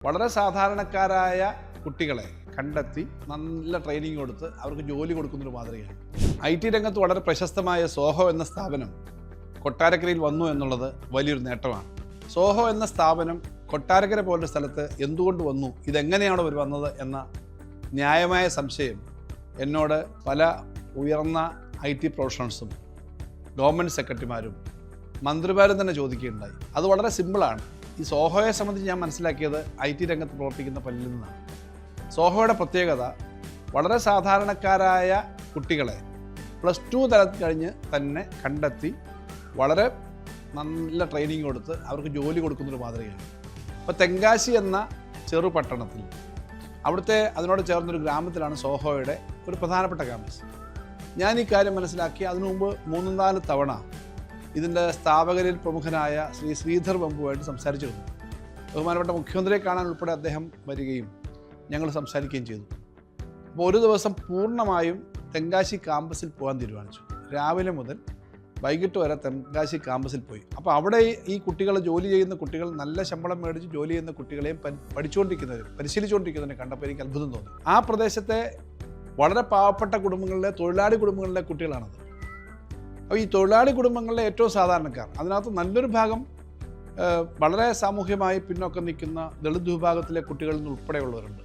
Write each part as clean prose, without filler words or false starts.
വളരെ സാധാരണക്കാരായ കുട്ടികളെ കണ്ടെത്തി നല്ല ട്രെയിനിങ് കൊടുത്ത് അവർക്ക് ജോലി കൊടുക്കുന്നൊരു മാതൃകയാണ്. IT രംഗത്ത് വളരെ പ്രശസ്തമായ സോഹോ എന്ന സ്ഥാപനം കൊട്ടാരക്കരയിൽ വന്നു എന്നുള്ളത് വലിയൊരു നേട്ടമാണ്. സോഹോ എന്ന സ്ഥാപനം കൊട്ടാരക്കര പോലൊരു സ്ഥലത്ത് എന്തുകൊണ്ട് വന്നു, ഇതെങ്ങനെയാണ് അവർ വന്നത് എന്ന ന്യായമായ സംശയം എന്നോട് പല ഉയർന്ന IT പ്രൊഫഷണൽസും ഗവൺമെൻറ് സെക്രട്ടറിമാരും മന്ത്രിമാരും തന്നെ ചോദിക്കുകയുണ്ടായി. അത് വളരെ സിമ്പിളാണ്. ഈ സോഹോയെ സംബന്ധിച്ച് ഞാൻ മനസ്സിലാക്കിയത് IT രംഗത്ത് പ്രവർത്തിക്കുന്ന പലരിൽ നിന്നാണ്. സോഹോയുടെ പ്രത്യേകത വളരെ സാധാരണക്കാരായ കുട്ടികളെ +2 തലത്തിൽ കഴിഞ്ഞ് തന്നെ കണ്ടെത്തി വളരെ നല്ല ട്രെയിനിങ് കൊടുത്ത് അവർക്ക് ജോലി കൊടുക്കുന്നൊരു മാതൃകയാണ്. ഇപ്പോൾ തെങ്കാശി എന്ന ചെറുപട്ടണത്തിൽ അവിടുത്തെ അതിനോട് ചേർന്നൊരു ഗ്രാമത്തിലാണ് സോഹോയുടെ ഒരു പ്രധാനപ്പെട്ട ക്യാമ്പസ്. ഞാൻ ഈ കാര്യം മനസ്സിലാക്കി അതിനു മുമ്പ് 3-4 തവണ ഇതിൻ്റെ സ്ഥാപകരിൽ പ്രമുഖനായ ശ്രീ ശ്രീധർ വെമ്പുമായിട്ട് സംസാരിച്ചിരുന്നു. ബഹുമാനപ്പെട്ട മുഖ്യമന്ത്രിയെ കാണാൻ ഉൾപ്പെടെ അദ്ദേഹം വരികയും ഞങ്ങൾ സംസാരിക്കുകയും ചെയ്തു. അപ്പോൾ ഒരു ദിവസം പൂർണ്ണമായും തെങ്കാശി ക്യാമ്പസിൽ പോകാൻ തീരുമാനിച്ചു. രാവിലെ മുതൽ വൈകിട്ട് വരെ തെങ്കാശി ക്യാമ്പസിൽ പോയി. അപ്പോൾ അവിടെ ഈ കുട്ടികൾ ജോലി ചെയ്യുന്ന കുട്ടികൾ, നല്ല ശമ്പളം മേടിച്ച് ജോലി ചെയ്യുന്ന കുട്ടികളെയും പഠിച്ചുകൊണ്ടിരിക്കുന്നവരും പരിശീലിച്ചുകൊണ്ടിരിക്കുന്നതിനെ കണ്ടപ്പോൾ എനിക്ക് അത്ഭുതം തോന്നി. ആ പ്രദേശത്തെ വളരെ പാവപ്പെട്ട കുടുംബങ്ങളിലെ, തൊഴിലാളി കുടുംബങ്ങളിലെ കുട്ടികളാണത്. അപ്പോൾ ഈ തൊഴിലാളി കുടുംബങ്ങളിലെ ഏറ്റവും സാധാരണക്കാർ, അതിനകത്ത് നല്ലൊരു ഭാഗം വളരെ സാമൂഹ്യമായി പിന്നോക്കം നിൽക്കുന്ന ദളിത് വിഭാഗത്തിലെ കുട്ടികളിൽ നിന്ന് ഉൾപ്പെടെയുള്ളവരുണ്ട്.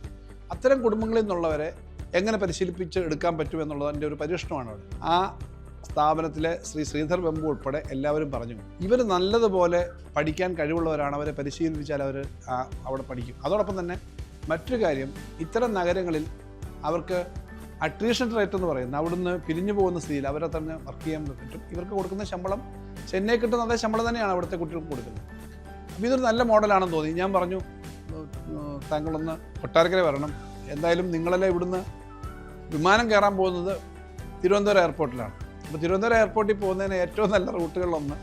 അത്തരം കുടുംബങ്ങളിൽ നിന്നുള്ളവരെ എങ്ങനെ പരിശീലിപ്പിച്ച് എടുക്കാൻ പറ്റുമെന്നുള്ളതിൻ്റെ ഒരു പരീക്ഷണമാണ് അവിടെ. ആ സ്ഥാപനത്തിലെ ശ്രീ ശ്രീധർ വെമ്പു ഉൾപ്പെടെ എല്ലാവരും പറഞ്ഞു, ഇവർ നല്ലതുപോലെ പഠിക്കാൻ കഴിവുള്ളവരാണ്, അവരെ പരിശീലിപ്പിച്ചാൽ അവർ അവിടെ പഠിക്കും. അതോടൊപ്പം തന്നെ മറ്റൊരു കാര്യം, ഇത്തരം നഗരങ്ങളിൽ അവർക്ക് അട്രീഷൻ റേറ്റ് എന്ന് പറയുന്നത്, അവിടുന്ന് പിരിഞ്ഞു പോകുന്ന സ്ഥിതിയിൽ അവരെ തന്നെ വർക്ക് ചെയ്യാൻ പറ്റും. ഇവർക്ക് കൊടുക്കുന്ന ശമ്പളം ചെന്നൈ കിട്ടുന്ന അതേ ശമ്പളം തന്നെയാണ് അവിടുത്തെ കുട്ടികൾക്ക് കൊടുക്കുന്നത്. അപ്പോൾ ഇതൊരു നല്ല മോഡലാണെന്ന് തോന്നി. ഞാൻ പറഞ്ഞു, താങ്കളൊന്ന് കൊട്ടാരക്കര വരണം, എന്തായാലും നിങ്ങളെല്ലാം ഇവിടുന്ന് വിമാനം കയറാൻ പോകുന്നത് തിരുവനന്തപുരം എയർപോർട്ടിലാണ്. അപ്പോൾ തിരുവനന്തപുരം എയർപോർട്ടിൽ പോകുന്നതിന് ഏറ്റവും നല്ല റൂട്ടുകളിലൊന്ന്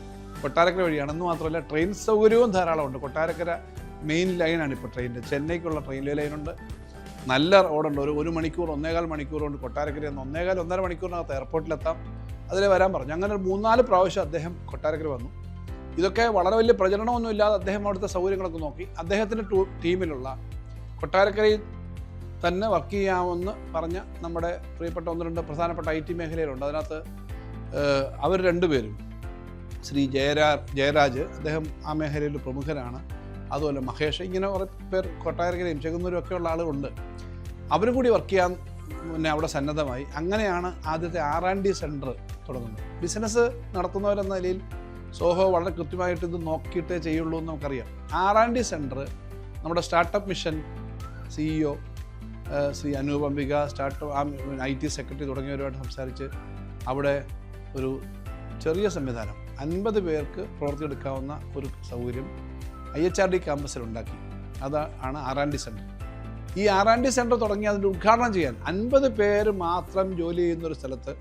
കൊട്ടാരക്കര വഴിയാണ്. എന്ന് മാത്രമല്ല ട്രെയിൻ സൗകര്യവും ധാരാളമുണ്ട്. കൊട്ടാരക്കര മെയിൻ ലൈനാണ് ഇപ്പോൾ ട്രെയിനിൻ്റെ. ചെന്നൈക്കുള്ള ട്രെയിൻ ലൈനുണ്ട്, നല്ല റോഡുണ്ട്. ഒരു മണിക്കൂർ 1.25 മണിക്കൂർ കൊണ്ട് കൊട്ടാരക്കര 1.5-1.5 മണിക്കൂറിനകത്ത് എയർപോർട്ടിലെത്താം. അതിൽ വരാൻ പറഞ്ഞു. അങ്ങനെ 3-4 പ്രാവശ്യം അദ്ദേഹം കൊട്ടാരക്കര വന്നു. ഇതൊക്കെ വളരെ വലിയ പ്രചരണമൊന്നും ഇല്ലാതെ അദ്ദേഹം അവിടുത്തെ സൗകര്യങ്ങളൊക്കെ നോക്കി. അദ്ദേഹത്തിൻ്റെ ടീമിലുള്ള കൊട്ടാരക്കരയിൽ തന്നെ വർക്ക് ചെയ്യാമെന്ന് പറഞ്ഞ നമ്മുടെ പ്രിയപ്പെട്ട 1-2 പ്രധാനപ്പെട്ട IT മേഖലയിലുണ്ട്. അതിനകത്ത് അവർ 2 പേരും, ശ്രീ ജയരാജ്, അദ്ദേഹം ആ മേഖലയിൽ പ്രമുഖനാണ്, അതുപോലെ മഹേഷ്, ഇങ്ങനെ കുറേ പേർ കൊട്ടാരക്കരയും ചെങ്ങന്നൂരും ഒക്കെ ഉള്ള ആളുകളുണ്ട്. അവരും കൂടി വർക്ക് ചെയ്യാൻ മുന്നേ അവിടെ സന്നദ്ധമായി. അങ്ങനെയാണ് ആദ്യത്തെ R&D സെൻറ്റർ തുടങ്ങുന്നത്. ബിസിനസ് നടത്തുന്നവരെന്ന നിലയിൽ സോഹോ വളരെ കൃത്യമായിട്ട് ഇത് നോക്കിയിട്ടേ ചെയ്യുള്ളൂ എന്ന് നമുക്കറിയാം. R&D സെൻറ്റർ നമ്മുടെ startup mission CEO Sri Anoop Ambika, IT secretary തുടങ്ങിയവരുമായിട്ട് സംസാരിച്ച് അവിടെ ഒരു ചെറിയ സംവിധാനം 50 പേർക്ക് പ്രവർത്തിയെടുക്കാവുന്ന ഒരു സൗകര്യം IHRD ക്യാമ്പസിലുണ്ടാക്കി. അതാണ് R&D സെൻറ്റർ. ഈ R&D സെൻറ്റർ തുടങ്ങി അതിൻ്റെ ഉദ്ഘാടനം ചെയ്യാൻ 50 പേര് മാത്രം ജോലി ചെയ്യുന്നൊരു സ്ഥലത്ത്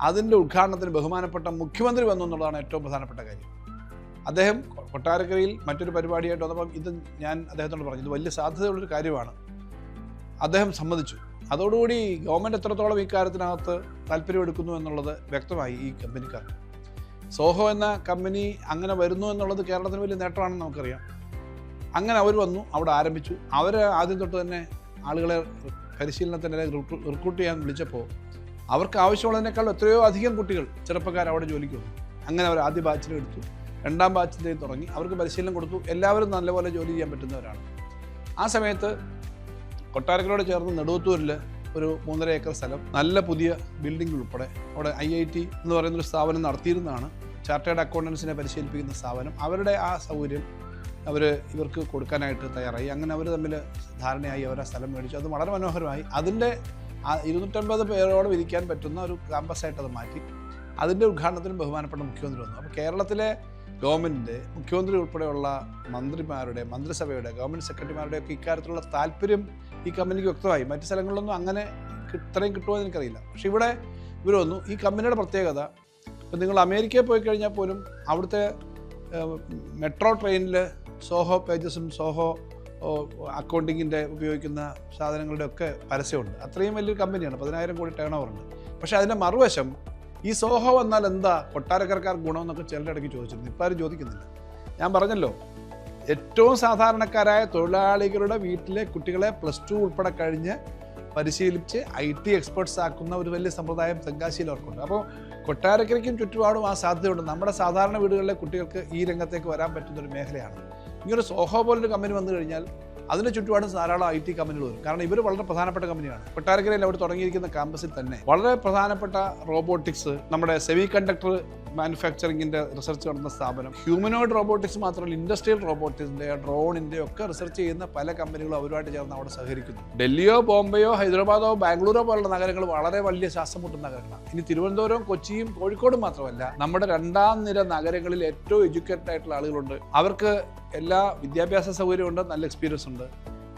അതിൻ്റെ ഉദ്ഘാടനത്തിന് ബഹുമാനപ്പെട്ട മുഖ്യമന്ത്രി വന്നു എന്നുള്ളതാണ് ഏറ്റവും പ്രധാനപ്പെട്ട കാര്യം. അദ്ദേഹം കൊട്ടാരക്കരയിൽ മറ്റൊരു പരിപാടിയായിട്ട് വന്നപ്പം ഇത് ഞാൻ അദ്ദേഹത്തോട് പറഞ്ഞു, ഇത് വലിയ സാധ്യതയുള്ളൊരു കാര്യമാണ്. അദ്ദേഹം സമ്മതിച്ചു. അതോടുകൂടി ഗവൺമെൻറ് എത്രത്തോളം ഈ കാര്യത്തിനകത്ത് താല്പര്യമെടുക്കുന്നു എന്നുള്ളത് വ്യക്തമായി ഈ കമ്പനിക്കാർക്ക്. സോഹോ എന്ന കമ്പനി അങ്ങനെ വരുന്നു എന്നുള്ളത് കേരളത്തിന് വലിയ നേട്ടമാണെന്ന് നമുക്കറിയാം. അങ്ങനെ അവർ വന്നു, അവിടെ ആരംഭിച്ചു. അവർ ആദ്യം തൊട്ട് തന്നെ ആളുകളെ പരിശീലനത്തിന് റിക്രൂട്ട് ചെയ്യാൻ വിളിച്ചപ്പോൾ അവർക്ക് ആവശ്യമുള്ളതിനേക്കാൾ എത്രയോ അധികം കുട്ടികൾ, ചെറുപ്പക്കാർ അവിടെ ജോലിക്ക് വന്നു. അങ്ങനെ അവർ ആദ്യ ബാച്ചിലും എടുത്തു, 2ാം ബാച്ചിൻ്റെയും തുടങ്ങി. അവർക്ക് പരിശീലനം കൊടുത്തു. എല്ലാവരും നല്ലപോലെ ജോലി ചെയ്യാൻ പറ്റുന്നവരാണ്. ആ സമയത്ത് കൊട്ടാരക്കരയോട് ചേർന്ന് നെടുവത്തൂരിൽ ഒരു 3.5 ഏക്കർ സ്ഥലം, നല്ല പുതിയ ബിൽഡിംഗ് ഉൾപ്പെടെ അവിടെ IIT എന്ന് പറയുന്നൊരു സ്ഥാപനം നടത്തിയിരുന്നതാണ്. ചാർട്ടേഡ് അക്കൗണ്ടൻസിനെ പരിശീലിപ്പിക്കുന്ന സ്ഥാപനം. അവരുടെ ആ സൗകര്യം ഇവർക്ക് കൊടുക്കാനായിട്ട് തയ്യാറായി. അങ്ങനെ അവർ തമ്മിൽ ധാരണയായി. അവർ ആ സ്ഥലം മേടിച്ചു. അത് വളരെ മനോഹരമായി. അതിൻ്റെ 250 പേരോട് വിരിക്കാൻ പറ്റുന്ന ഒരു ക്യാമ്പസായിട്ട് അത് മാറ്റി. അതിൻ്റെ ഉദ്ഘാടനത്തിന് ബഹുമാനപ്പെട്ട മുഖ്യമന്ത്രി വന്നു. അപ്പോൾ കേരളത്തിലെ ഗവൺമെൻറ്റിൻ്റെ മുഖ്യമന്ത്രി ഉൾപ്പെടെയുള്ള മന്ത്രിമാരുടെ, മന്ത്രിസഭയുടെ, ഗവൺമെൻറ് സെക്രട്ടറിമാരുടെ ഒക്കെ ഇക്കാര്യത്തിലുള്ള താല്പര്യം ഈ കമ്പനിക്ക് വ്യക്തമായി. മറ്റ് സ്ഥലങ്ങളിലൊന്നും അങ്ങനെ ഇത്രയും കിട്ടുമോ എന്ന് എനിക്കറിയില്ല. പക്ഷേ ഇവിടെ ഇവർ വന്നു. ഈ കമ്പനിയുടെ പ്രത്യേകത, ഇപ്പം നിങ്ങൾ അമേരിക്കയിൽ പോയി കഴിഞ്ഞാൽ പോലും അവിടുത്തെ മെട്രോ ട്രെയിനിൽ സോഹോ പേജസും സോഹോ അക്കൗണ്ടിങ്ങിൻ്റെ ഉപയോഗിക്കുന്ന സാധനങ്ങളുടെ ഒക്കെ പരസ്യമുണ്ട്. അത്രയും വലിയൊരു കമ്പനിയാണ്. 10,000 കോടി ടേൺ ഓവറുണ്ട്. പക്ഷേ അതിൻ്റെ മറുവശം, ഈ സോഹോ വന്നാൽ എന്താ കൊട്ടാരക്കരക്കാർ ഗുണമെന്നൊക്കെ ചിലരുടെ ഇടയ്ക്ക് ചോദിച്ചിരുന്നു. ഇപ്പോൾ ആരും ചോദിക്കുന്നില്ല. ഞാൻ പറഞ്ഞല്ലോ, ഏറ്റവും സാധാരണക്കാരായ തൊഴിലാളികളുടെ വീട്ടിലെ കുട്ടികളെ +2 ഉൾപ്പെടെ കഴിഞ്ഞ് പരിശീലിച്ച് IT എക്സ്പേർട്സ് ആക്കുന്ന ഒരു വലിയ സമ്പ്രദായം തെങ്കാശിയിൽ അവർക്കുണ്ട്. അപ്പോൾ കൊട്ടാരക്കരയ്ക്കും ചുറ്റുപാടും ആ സാധ്യതയുണ്ട്. നമ്മുടെ സാധാരണ വീടുകളിലെ കുട്ടികൾക്ക് ഈ രംഗത്തേക്ക് വരാൻ പറ്റുന്നൊരു മേഖലയാണ്. ഇങ്ങനൊരു സോഹോ പോലൊരു കമ്പനി വന്നു കഴിഞ്ഞാൽ അതിന് ചുറ്റുപാടും ധാരാളം IT കമ്പനികൾ വരും. കാരണം ഇവർ വളരെ പ്രധാനപ്പെട്ട കമ്പനിയാണ്. കൊട്ടാരക്കരയിൽ അവിടെ തുടങ്ങിയിരിക്കുന്ന ക്യാമ്പസിൽ തന്നെ വളരെ പ്രധാനപ്പെട്ട റോബോട്ടിക്സ്, നമ്മുടെ സെമി കണ്ടക്ടർ മാനുഫാക്ചറിങ്ങിൻ്റെ റിസർച്ച് നടത്തുന്ന സ്ഥാപനം, ഹ്യൂമനോയിഡ് റോബോട്ടിക്സ് മാത്രമല്ല ഇൻഡസ്ട്രിയൽ റോബോട്ടിക്സിൻ്റെ, ഡ്രോണിൻ്റെ ഒക്കെ റിസർച്ച് ചെയ്യുന്ന പല കമ്പനികളും അവരുമായിട്ട് ചേർന്ന് അവിടെ സഹകരിക്കുന്നു. ഡൽഹിയോ ബോംബെയോ ഹൈദരാബാദോ ബാംഗ്ലൂരോ പോലുള്ള നഗരങ്ങൾ വളരെ വലിയ ശ്വാസം മുട്ടുന്ന നഗരങ്ങളാണ്. ഇനി തിരുവനന്തപുരം, കൊച്ചിയും കോഴിക്കോടും മാത്രമല്ല, നമ്മുടെ 2ാം നിര നഗരങ്ങളിൽ ഏറ്റവും എഡ്യൂക്കേറ്റഡ് ആയിട്ടുള്ള ആളുകളുണ്ട്. അവർക്ക് എല്ലാ വിദ്യാഭ്യാസ സൗകര്യമുണ്ട്, നല്ല എക്സ്പീരിയൻസ് ഉണ്ട്.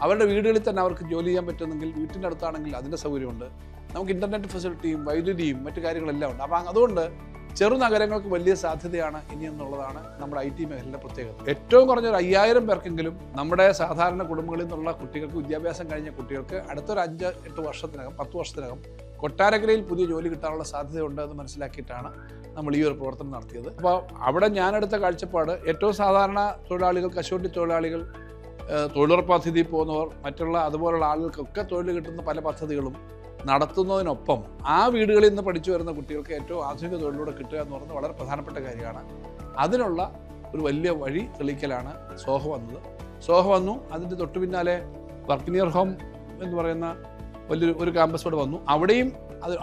അവരുടെ വീടുകളിൽ തന്നെ അവർക്ക് ജോലി ചെയ്യാൻ പറ്റുന്നെങ്കിൽ, വീട്ടിൻ്റെ അടുത്താണെങ്കിൽ അതിൻ്റെ സൗകര്യമുണ്ട്. നമുക്ക് ഇൻ്റർനെറ്റ് ഫെസിലിറ്റിയും വൈദ്യുതിയും മറ്റു കാര്യങ്ങളെല്ലാം ഉണ്ട്. അപ്പം അതുകൊണ്ട് ചെറുനഗരങ്ങൾക്ക് വലിയ സാധ്യതയാണ് ഇനി എന്നുള്ളതാണ് നമ്മുടെ IT മേഖലയുടെ പ്രത്യേകത. ഏറ്റവും കുറഞ്ഞൊരു 5000 പേർക്കെങ്കിലും നമ്മുടെ സാധാരണ കുടുംബങ്ങളിൽ നിന്നുള്ള കുട്ടികൾക്ക്, വിദ്യാഭ്യാസം കഴിഞ്ഞ കുട്ടികൾക്ക് അടുത്തൊരു 5-8 വർഷത്തിനകം 10 വർഷത്തിനകം കൊട്ടാരക്കരയിൽ പുതിയ ജോലി കിട്ടാനുള്ള സാധ്യതയുണ്ട് എന്ന് മനസ്സിലാക്കിയിട്ടാണ് നമ്മൾ ഈ ഒരു പ്രവർത്തനം നടത്തിയത്. അപ്പോൾ അവിടെ ഞാനെടുത്ത കാഴ്ചപ്പാട് ഏറ്റവും സാധാരണ തൊഴിലാളികൾ, കശുവണ്ടി തൊഴിലാളികൾ, തൊഴിലുറപ്പ് പദ്ധതിയിൽ പോകുന്നവർ, മറ്റുള്ള അതുപോലുള്ള ആളുകൾക്കൊക്കെ തൊഴിൽ കിട്ടുന്ന പല പദ്ധതികളും നടത്തുന്നതിനൊപ്പം ആ വീടുകളിൽ നിന്ന് പഠിച്ചു വരുന്ന കുട്ടികൾക്ക് ഏറ്റവും ആധുനിക തൊഴിലൂടെ കിട്ടുക എന്ന് പറയുന്നത് വളരെ പ്രധാനപ്പെട്ട കാര്യമാണ്. അതിനുള്ള ഒരു വലിയ വഴി തെളിയിക്കലാണ് സോഹോ വന്നത്. സോഹോ വന്നു, അതിൻ്റെ തൊട്ടു പിന്നാലെ വർക്ക് നിയർ ഹോം എന്ന് പറയുന്ന വലിയൊരു ക്യാമ്പസ് ഇവിടെ വന്നു. അവിടെയും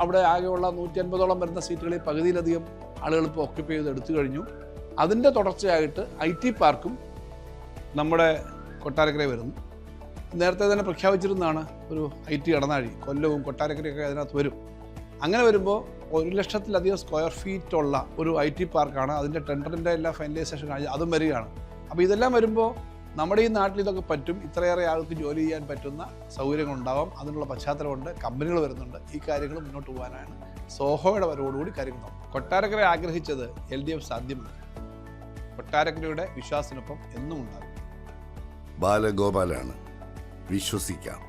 അവിടെ ആകെയുള്ള 150ഓളം വരുന്ന സീറ്റുകളിൽ പകുതിയിലധികം ആളുകൾ ഇപ്പോൾ ഓക്യുപ്പൈ ചെയ്ത് എടുത്തു കഴിഞ്ഞു. അതിൻ്റെ തുടർച്ചയായിട്ട് IT പാർക്കും നമ്മുടെ കൊട്ടാരക്കരയിൽ വരുന്നു. നേരത്തെ തന്നെ പ്രഖ്യാപിച്ചിരുന്നതാണ് ഒരു IT ഇടനാഴി. കൊല്ലവും കൊട്ടാരക്കരയൊക്കെ അതിനകത്ത് വരും. അങ്ങനെ വരുമ്പോൾ 1,00,000-ലധികം സ്ക്വയർ ഫീറ്റുള്ള ഒരു IT പാർക്കാണ്. അതിൻ്റെ ടെൻഡറിൻ്റെ എല്ലാ ഫൈനലൈസേഷൻ കഴിഞ്ഞ് അതും വരികയാണ്. അപ്പോൾ ഇതെല്ലാം വരുമ്പോൾ നമ്മുടെ ഈ നാട്ടിൽ ഇതൊക്കെ പറ്റും. ഇത്രയേറെ ആൾക്ക് ജോലി ചെയ്യാൻ പറ്റുന്ന സൗകര്യങ്ങളുണ്ടാവാം. അതിനുള്ള പശ്ചാത്തലമുണ്ട്, കമ്പനികൾ വരുന്നുണ്ട്. ഈ കാര്യങ്ങൾ മുന്നോട്ട് പോകാനാണ് സോഹോയുടെ വരവോടുകൂടി കാര്യങ്ങൾ നടത്തുന്നത്. കൊട്ടാരക്കര ആഗ്രഹിച്ചത് LDF സാധ്യമാണ്. കൊട്ടാരക്കരയുടെ വിശ്വാസത്തിനൊപ്പം എന്നും ഉണ്ടാകും. ബാലഗോപാലാണ്. വിശ്വസിക്കാം.